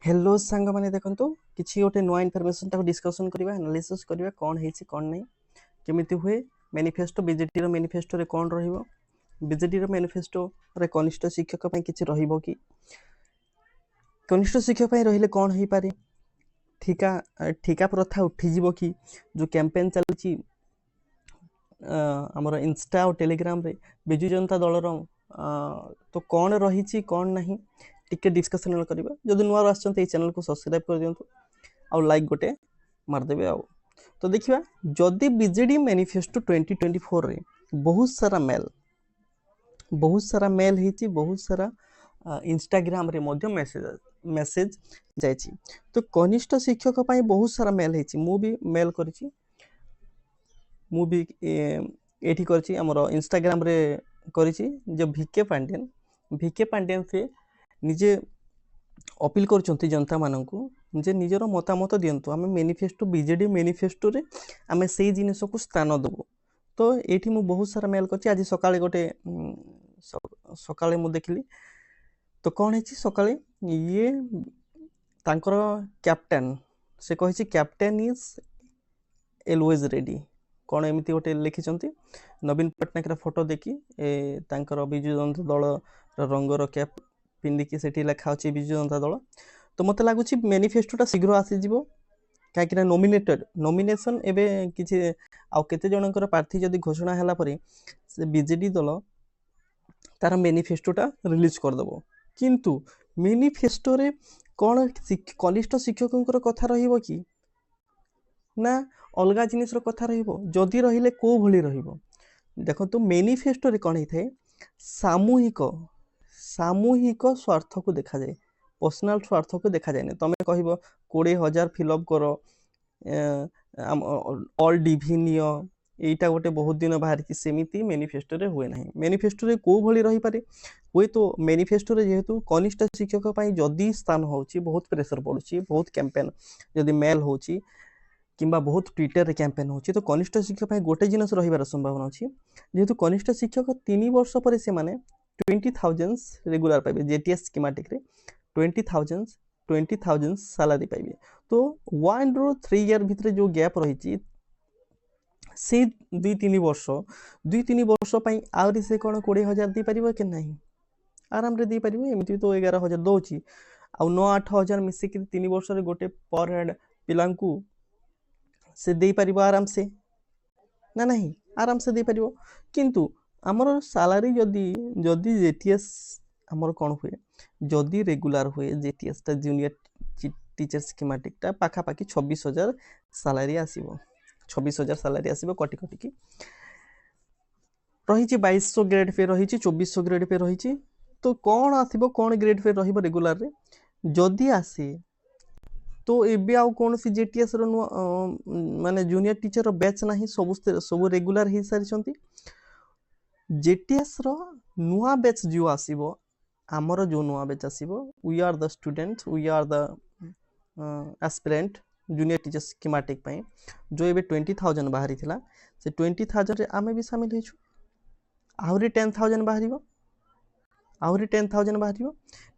Hello सांग मैंने देखो किसी गोटे नुआ इनफर्मेशन ताको डिस्कसन करवा एनालिसिस करवा कौन है कौन नहीं केमिति हुए मैनिफेस्टो बीजेडी रो मैनिफेस्टो रे कौन रहिबो बीजेडी रो मैनिफेस्टो रे कनिष्ठ शिक्षक पई किछि रहिबो कि कनिष्ठ शिक्षक पई रहिले कौन होई पारे ठिका ठिका प्रथा उठी जीवो कि जो कैंपेन चलुची आमर इंस्टा और टेलीग्राम रे बिजु जनता दलर तो कौन रही कौन नहीं टिके डिस्कसन करवा जदि नुआ आसछन्ते चैनल को सब्सक्राइब कर दियंतु आ लाइक गोटे मारदेवे आउ तो देखिए जदि बीजेडी मैनिफेस्टो 2024 रे बहुत सारा मेल होती बहुत सारा इंस्टाग्राम रे मध्य मेसेज जाइछि तो कनिष्ठ शिक्षक पई बहुत सारा मेल होती मु भी मेल करिछि मु भी एठी करछि हमर इंस्टाग्राम रे करिछि जो भिके पांड्यन से निजे अपील करछन्ती जनता माननकु जे निजर मतामत दियंतु आमे मैनिफेस्टो बीजेडी मैनिफेस्टो रे आमे सेही जिनिस को स्थान देबो तो एठी मु बहुत सारा मेल करछि आज सकाळे गोटे सकाळे मु देखली तो कौन है सकाळे ये तांकर कैप्टेन से कहिछि कैप्टेन इज ऑलवेज रेडी कौन एमती गोटे लिखिछन्ती नवीन पट्टनायक रा फोटो देखि तांकर बिजु जनता दल रंगर कैप पिंडिकी सेठी लिखा अछि बिजु जनता दल तो मते लागुछि मैनिफेस्टोटा शीघ्र आसी जीवो काहेकि नॉमिनेशन एबे किछि आउ केते जनकर प्रार्थी जदि घोषणा हला परे से बीजेडी दल तार मैनिफेस्टोटा रिलीज कर देबो किंतु मैनिफेस्टो रे कोन कनिष्ठ शिक्षकंकर कथा रहिबो कि ना अलगा जिनिस रो कथा रहिबो जदि रहिले को भली रहिबो देखो तो मैनिफेस्टो रे कोन हिथाय सामूहिक स्वार्थ को देखा जाए पर्सनल स्वार्थ को देखा जाए तमें कह 20,000 फिलअप कर ऑल डिभिनिय एटा गोटे बहुत दिन बाहर की सेमिति मैनिफेस्टो रे हुए नहीं मैनिफेस्टो रे को भली रही पारे हुए तो मैनिफेस्टो रे जेहेतु कनिष्ठ शिक्षक पई जदि स्थान होची बहुत प्रेशर पड़ुची बहुत कैंपेन जदि मेल होची किंबा बहुत ट्विटर रे कैंपेन होची तो कनिष्ठ शिक्षक पई गोटे जिनस रहिबार संभावना अछि जेहेतु कनिष्ठ शिक्षक 3 वर्ष पर से माने 20,000 रेगुलर पाइबे जेटीएस स्कीमेटिक रे 20,000 सैलरी पाइबे तो 1 रो 3 ईयर भितर जो गैप रही से 2-3 वर्ष पई आउरी से कोन 20,000 दी परिबो कि नहीं आराम रे दी परिबो एमिति तो 11,000 दोची आ 9-8,000 मिसी कि 3 वर्ष रे गोटे पर हेड पिलांकू से दे परिबो आराम से ना नहीं आराम से दे परिबो किंतु आमर सैलरी जदि जेटीएस आमर कौन हुए जदि रेगुलर हुए जेटीएस टा जूनियर टीचर स्कीमेटिक टा पाखापाखि 26,000 सैलरी आसीबो 26,000 सैलरी आसीबो कटी की रही 2200 ग्रेड पे रही 2400 ग्रेड पे रही तो कौन आसीबो कौन ग्रेड पे रहिबो रेगुलर रे जदि आसी तो एबे आउ कौन सी जेटीएस रो माने जूनियर टीचर रो बैच नाही सब रेगुलर ही सारी जेटीएस रो नुआ बैच जो आसीबो आमर जो नुआ बैच आसीबो we are the students we are the aspirant junior teacher schematic पई जो एबे 20,000 बाहरी थिला से 20,000 रे आमे भी शामिल हेछु आहुरी 10,000 बाहरिबो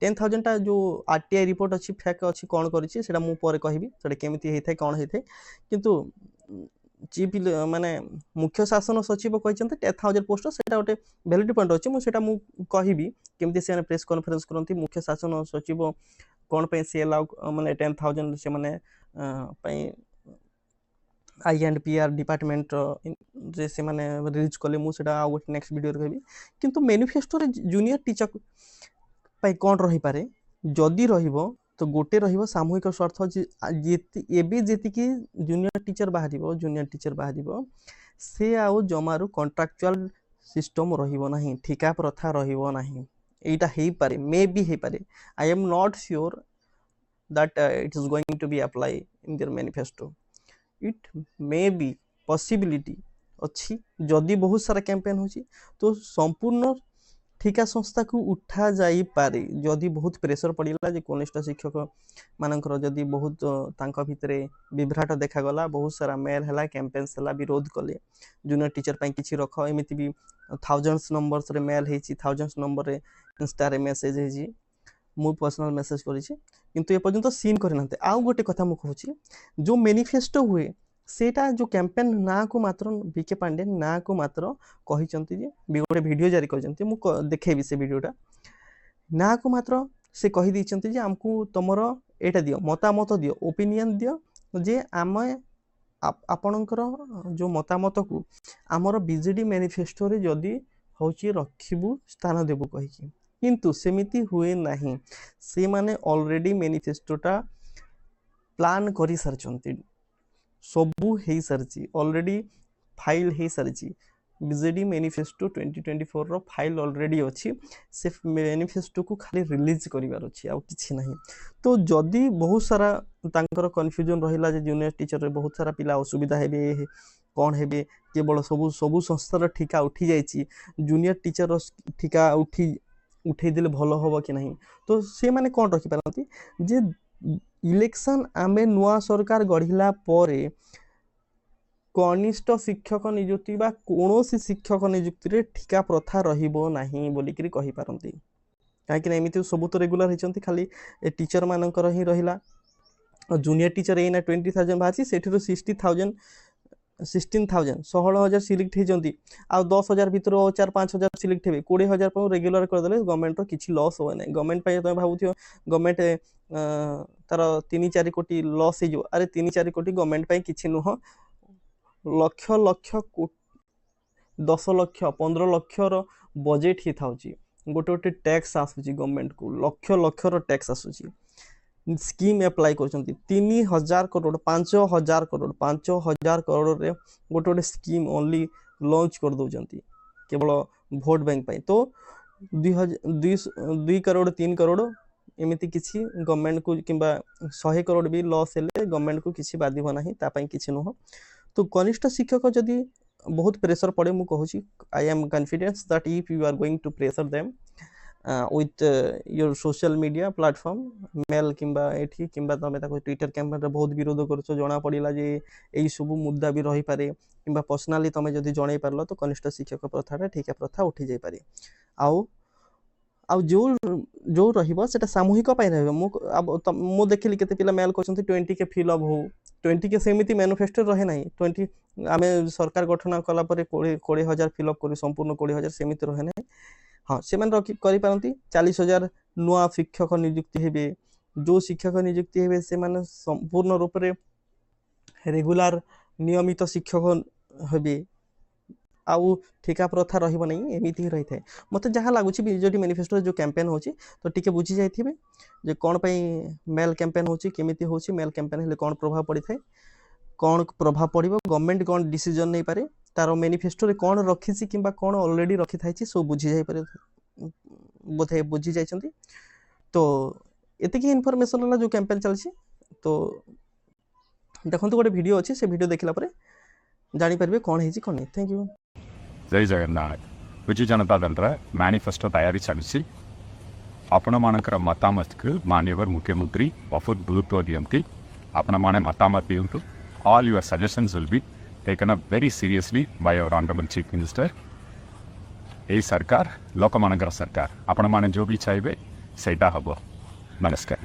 10,000 टा जो आरटीआई रिपोर्ट अछि फेक अछि कोन करिछि सेटा मु परे कहबी सेटा केमिति हेथाय कोन हेथाय किंतु चीफ माने मुख्य शासन सचिव कहते 10,000 पोस्ट सेटा गोटे वैलिड पॉइंट अछि मु सेटा मु कहबी केमिति से प्रेस कॉन्फ्रेंस करंती मुख्य शासन सचिव कोन पे से अलाउ माने 10,000 से माने पई आई एंड पीआर डिपार्टमेंट जे से माने रिलीज कले मु सेटा आ गोटे नेक्स्ट वीडियो रे कहबी किंतु मैनिफेस्टो रे जूनियर टीचर पई कोन रही पारे जदि रहिबो तो गोटे रहिबो सामूहिक स्वार्थ एबे जेति की जूनियर टीचर बाहरिबो से आउ जमारू कॉन्ट्रैक्चुअल सिस्टम रहिबो नाही ठिका प्रथा रहिबो नाही एटा हेई पारे मे बी हेई पारे I am not sure that it is going to be apply in their manifesto it may be possibility अच्छी जदि बहुत सारा कैंपेन होची तो संपूर्ण ठिका संस्था को उठा जाई पारे जदि बहुत प्रेशर पड़िला जे कनिष्ठ शिक्षक मानकर जदि बहुत तांका भितरे विभ्राट देखा गला बहुत सारा मेल हला कैंपेन्स हला विरोध कले जूनियर टीचर पई किछि रख एमिति भी थाउजेंड्स नंबर्स रे मेल हेची थाउजेंड्स नंबर रे इंस्टा रे मैसेज हेची ମୁଁ पर्सनल मेसेज करिछि किंतु ए पर्यंत सीन करि नाते। आउ गोटे कथा मु कहूछि जो मैनिफेस्टो हुए सेटा जो कैंपेन ना को मात्र बीके पांडे ना को मात्र कहिसंती जे गोटे वीडियो जारी करिसंती मु देखेबी से वीडियोटा ना को मात्र से कहि दैछंती जे हमकु तमरो एटा दियो मतामत दियो ओपिनियन दियो जे आम आपणकर जो मतामत को आमर बीजेडी मैनिफेस्टो रे जदि होची रखिबु स्थान देबु कहि किंतु सेमिति हुए नहीं। से माने ऑलरेडी मैनिफेस्टोटा प्लान करी सारचंती सबू हे सारची ऑलरेडी फाइल हे सारची बीजेडी मैनिफेस्टो 2024 रो फाइल ऑलरेडी अछि से मैनिफेस्टो को खाली रिलीज करिवार अछि आ किछि नहीं। तो जदि बहुत सारा तांकर कन्फ्यूजन रहिला जे जूनियर टीचर रे बहुत सारा पिला असुविधा हेबे कौन हेबे केवल सबू सबू संस्थार ठिका उठी जाइछि जूनियर टीचर ठिका उठे दिले भलो होबो कि नहीं। तो से माने कोन रखि पारंती जे इलेक्शन आमे नुआ सरकार गढ़िला परे कनिष्ठ शिक्षक नियुक्ति बा कोनोसी शिक्षक नियुक्ति रे ठिका प्रथा रहिबो नाही बोली करी कहि पारंती काहे कि एमिति सब तो रेगुलर हिचंती खाली टीचर मानकर ही रहिला जूनियर टीचर एना 20000 बाची सेठिरो 60000 16,000 16,000 सिलेक्ट होती आ 10,000 भितर 4-5,000 सिलेक्ट हे 20,000 पर रेगुलर करदे गवर्नमेंट किसी लॉस हो ना गवर्नमेंट तुम भावुथ गवर्नमेंट तार 3-4 कोटी लॉस हो अरे 3-4 कोटी गवर्नमेंट किसी नुह लक्ष लक्ष 10 लक्ष 15 लक्षर बजेट ही था गोटे गोटे टैक्स आसूची गवर्नमेंट को लक्ष लक्षर टैक्स आसूची स्कीम अप्लाई कर 3,000 करोड़ 5,000 करोड़ 5,000 करोड़ रे गोटे गोटे स्कीम ओनली लॉन्च कर दौरान केवल भोट बैंक पाई। तो 2 करोड़ 3 करोड़ एमती किसी गवर्नमेंट को किंबा 100 करोड़ भी लॉस हेले गवर्नमेंट को किसी बाधिब ना तापाई किसी नुह। तो कनिष्ठ शिक्षक जदि बहुत प्रेशर पड़े मु कहूँ I am confidence that if you are going to pressure them with your social media platform mail किंबा एठी किंबा तमे ताको ट्विटर कैंपेन रे बहुत विरोध करछो जना पड़िला जे एई सब मुद्दा भी रही पारे किंबा पर्सनली तमे जदि जणै पारलो तो कनिष्ठ शिक्षक प्रथा ठीक है प्रथा उठी जाई पारे आउ जो रहिबो सेटा सामूहिक पाई रहबो मु देखिली केते पिला मेल करछन्ती 20 के फिल अप हो 20 के सेमिति मैनिफेस्टो रहे नाही 20 आमे सरकार गठन कला परे 20,000 फिल अप करी संपूर्ण 20,000 सेमिति रहे नाही। हाँ से करी पारंती 40,000 नुआ शिक्षक नियुक्ति हेबे जो शिक्षक नियुक्ति हेबे से माने संपूर्ण रूप रे रेगुलर नियमित शिक्षक हेबे आउ ठिका प्रथा रहिबो नै एमिति ही रही थाए मते जहाँ लागुची बीजेडी मैनिफेस्टो जो कैंपेन होची तो टिके बुझी जाइथिबे जे कोन पई मेल कैंपेन होची केमिति होची मेल कैंपेन हेले कोन प्रभाव पड़ी थाए कोन प्रभाव पड़िबो गवर्नमेंट कोन डिसीजन नै पारे तार मैनिफेस्टो रे कोन रखिछि किंबा कोन ऑलरेडी रखि थाइछि सो बुझी जाई पारे बोथे बुझी जाइछंती। तो एते की इन्फॉर्मेशन वाला जो कैंपेन चलछि तो देखंतु गोटे वीडियो अछि से वीडियो देखिला परे जानि परबे कोन हेछि कोन नै। Thank you. जय जगन्नाथ विजु जनता दल मैनिफेस्टो तैयारी चलती आपण मानकर मतामत को माननीय मुख्यमंत्री बहुत गुरुत्व दियंती आपण माने मतामत दियंतु all your suggestions will be taken up very seriously by our honorable chief minister। यही सरकार लोक मानकर सरकार आपण माने जो भी चाहिए सेटा हबो। नमस्कार।